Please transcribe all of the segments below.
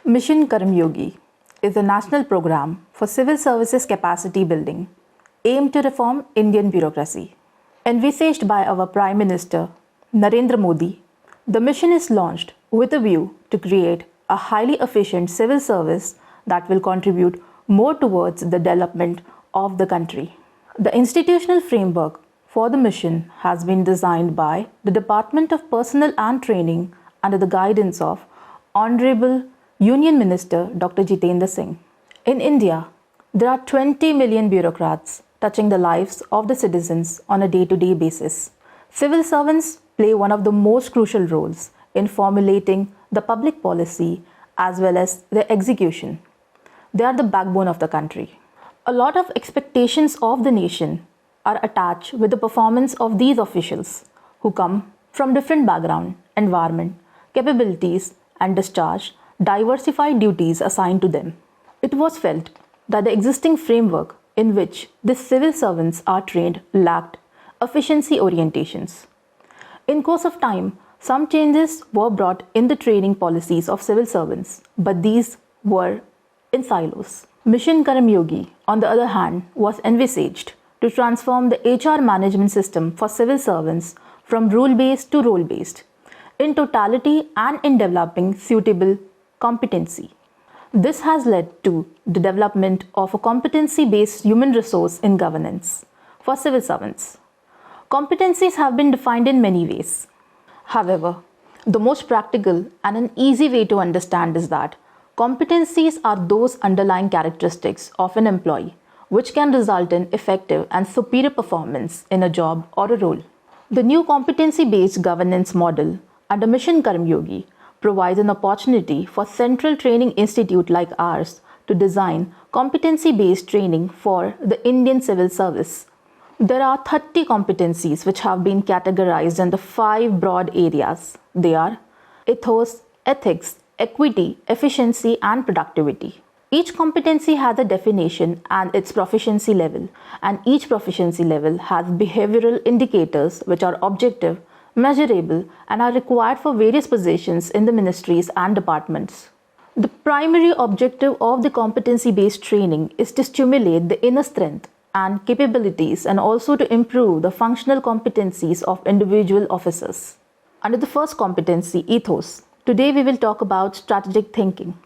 Mission Karmayogi is a national program for civil services capacity building aimed to reform Indian bureaucracy. Envisaged by our Prime Minister Narendra Modi, the mission is launched with a view to create a highly efficient civil service that will contribute more towards the development of the country. The institutional framework for the mission has been designed by the Department of Personnel and Training under the guidance of Honorable Union Minister Dr. Jitendra Singh. In India, there are 20 million bureaucrats touching the lives of the citizens on a day-to-day basis. Civil servants play one of the most crucial roles in formulating the public policy as well as their execution. They are the backbone of the country. A lot of expectations of the nation are attached with the performance of these officials who come from different background, environment, capabilities and discharge diversified duties assigned to them. It was felt that the existing framework in which the civil servants are trained lacked efficiency orientations. In course of time, some changes were brought in the training policies of civil servants, but these were in silos. Mission Karmayogi, on the other hand, was envisaged to transform the HR management system for civil servants from rule-based to role-based, in totality and in developing suitable competency. This has led to the development of a competency-based human resource in governance for civil servants. Competencies have been defined in many ways. However, the most practical and an easy way to understand is that competencies are those underlying characteristics of an employee which can result in effective and superior performance in a job or a role. The new competency-based governance model under Mission Karmayogi provides an opportunity for central training institute like ours to design competency-based training for the Indian civil service. There are 30 competencies which have been categorized into 5 broad areas. They are ethos, ethics, equity, efficiency and productivity. Each competency has a definition and its proficiency level, and each proficiency level has behavioral indicators which are objective, measurable and are required for various positions in the ministries and departments. The primary objective of the competency-based training is to stimulate the inner strength and capabilities and also to improve the functional competencies of individual officers. Under the first competency, ethos, today we will talk about strategic thinking.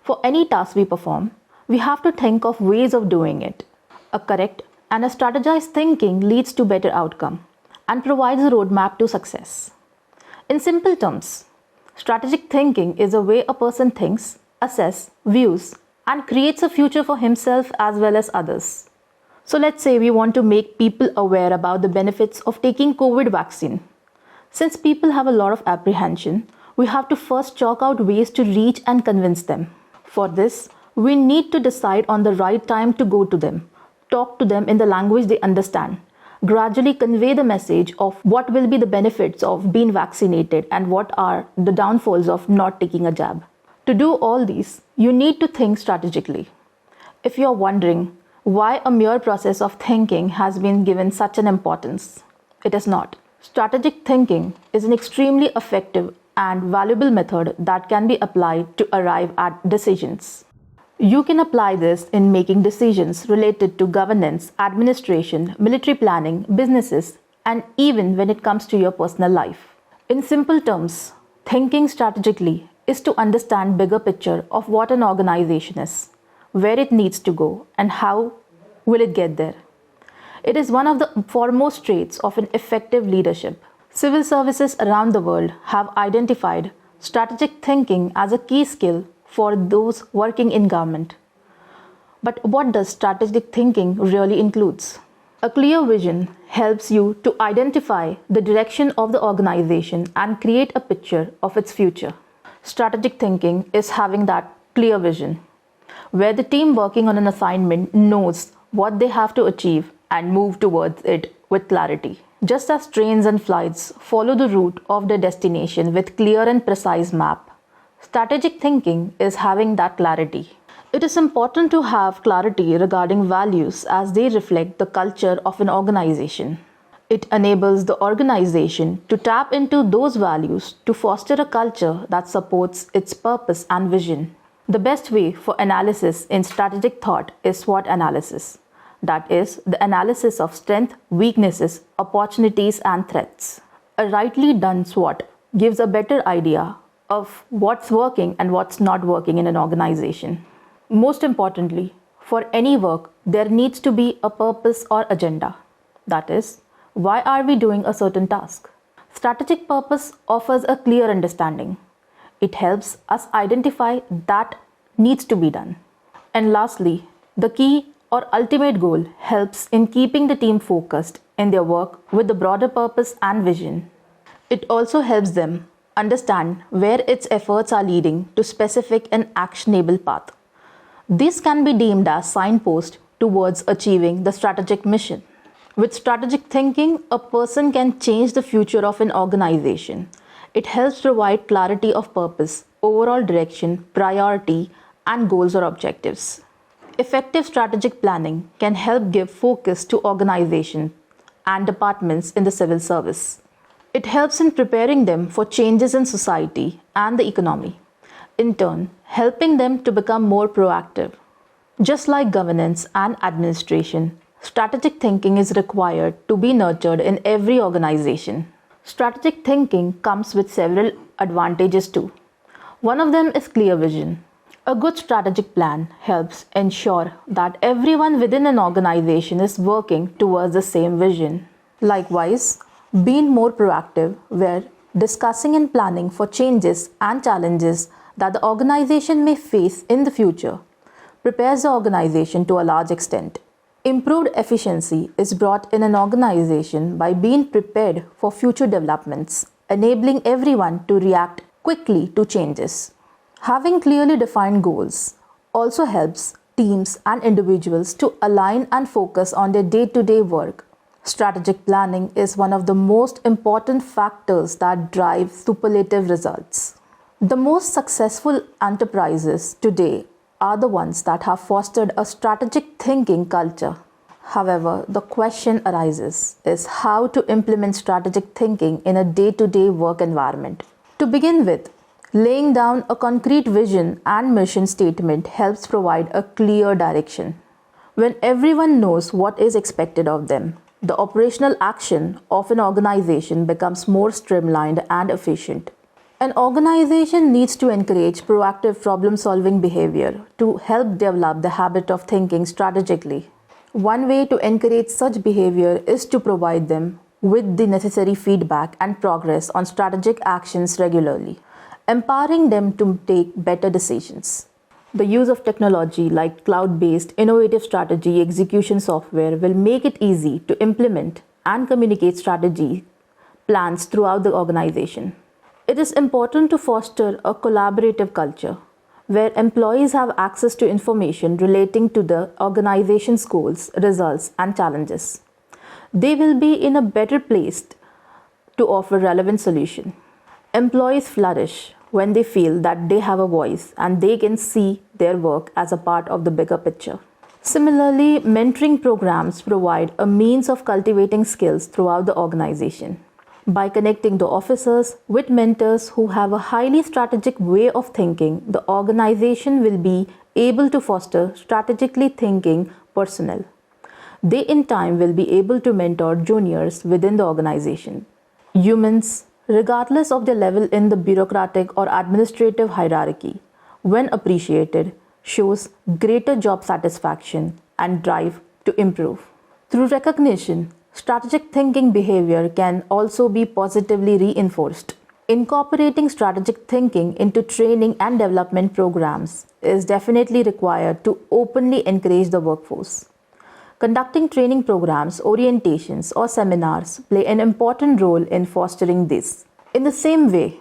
For any task we perform, we have to think of ways of doing it. A correct and a strategized thinking leads to better outcome and provides a roadmap to success. In simple terms, strategic thinking is a way a person thinks, assesses, views, and creates a future for himself as well as others. So let's say we want to make people aware about the benefits of taking COVID vaccine. Since people have a lot of apprehension, we have to first chalk out ways to reach and convince them. For this, we need to decide on the right time to go to them, talk to them in the language they understand, gradually convey the message of what will be the benefits of being vaccinated and what are the downfalls of not taking a jab. To do all these, you need to think strategically. If you are wondering why a mere process of thinking has been given such an importance, it is not. Strategic thinking is an extremely effective and valuable method that can be applied to arrive at decisions. You can apply this in making decisions related to governance, administration, military planning, businesses, and even when it comes to your personal life. In simple terms, thinking strategically is to understand bigger picture of what an organization is, where it needs to go, and how will it get there. It is one of the foremost traits of an effective leadership. Civil services around the world have identified strategic thinking as a key skill for those working in government. But what does strategic thinking really includes? A clear vision helps you to identify the direction of the organization and create a picture of its future. Strategic thinking is having that clear vision, where the team working on an assignment knows what they have to achieve and move towards it with clarity. Just as trains and flights follow the route of their destination with clear and precise map, strategic thinking is having that clarity. It is important to have clarity regarding values as they reflect the culture of an organization. It enables the organization to tap into those values to foster a culture that supports its purpose and vision. The best way for analysis in strategic thought is SWOT analysis. That is, the analysis of strengths, weaknesses, opportunities, and threats. A rightly done SWOT gives a better idea of what's working and what's not working in an organization. Most importantly, for any work, there needs to be a purpose or agenda. That is, why are we doing a certain task? Strategic purpose offers a clear understanding. It helps us identify that needs to be done. And lastly, the key or ultimate goal helps in keeping the team focused in their work with the broader purpose and vision. It also helps them understand where its efforts are leading to specific and actionable path. This can be deemed as signpost towards achieving the strategic mission. With strategic thinking, a person can change the future of an organization. It helps provide clarity of purpose, overall direction, priority, and goals or objectives. Effective strategic planning can help give focus to organizations and departments in the civil service. It helps in preparing them for changes in society and the economy, in turn, helping them to become more proactive. Just like governance and administration, strategic thinking is required to be nurtured in every organization. Strategic thinking comes with several advantages too. One of them is clear vision. A good strategic plan helps ensure that everyone within an organization is working towards the same vision. Likewise, being more proactive, where discussing and planning for changes and challenges that the organization may face in the future, prepares the organization to a large extent. Improved efficiency is brought in an organization by being prepared for future developments, enabling everyone to react quickly to changes. Having clearly defined goals also helps teams and individuals to align and focus on their day-to-day work. Strategic planning is one of the most important factors that drive superlative results. The most successful enterprises today are the ones that have fostered a strategic thinking culture. However, the question arises is how to implement strategic thinking in a day-to-day work environment. To begin with, laying down a concrete vision and mission statement helps provide a clear direction. When everyone knows what is expected of them, the operational action of an organization becomes more streamlined and efficient. An organization needs to encourage proactive problem-solving behavior to help develop the habit of thinking strategically. One way to encourage such behavior is to provide them with the necessary feedback and progress on strategic actions regularly, empowering them to take better decisions. The use of technology like cloud-based innovative strategy execution software will make it easy to implement and communicate strategy plans throughout the organization. It is important to foster a collaborative culture where employees have access to information relating to the organization's goals, results, and challenges. They will be in a better place to offer relevant solutions. Employees flourish when they feel that they have a voice and they can see their work as a part of the bigger picture. Similarly, mentoring programs provide a means of cultivating skills throughout the organization. By connecting the officers with mentors who have a highly strategic way of thinking, the organization will be able to foster strategically thinking personnel. They in time will be able to mentor juniors within the organization. Humans, regardless of their level in the bureaucratic or administrative hierarchy, when appreciated, shows greater job satisfaction and drive to improve. Through recognition, strategic thinking behavior can also be positively reinforced. Incorporating strategic thinking into training and development programs is definitely required to openly encourage the workforce. Conducting training programs, orientations, or seminars play an important role in fostering this. In the same way,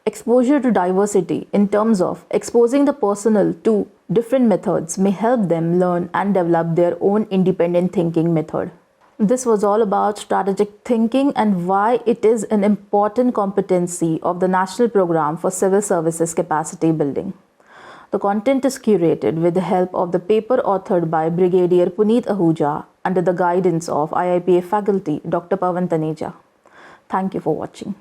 exposure to diversity in terms of exposing the personnel to different methods may help them learn and develop their own independent thinking method. This was all about strategic thinking and why it is an important competency of the National Program for Civil Services Capacity Building. The content is curated with the help of the paper authored by Brigadier Puneet Ahuja under the guidance of IIPA faculty Dr. Pawan Taneja. Thank you for watching.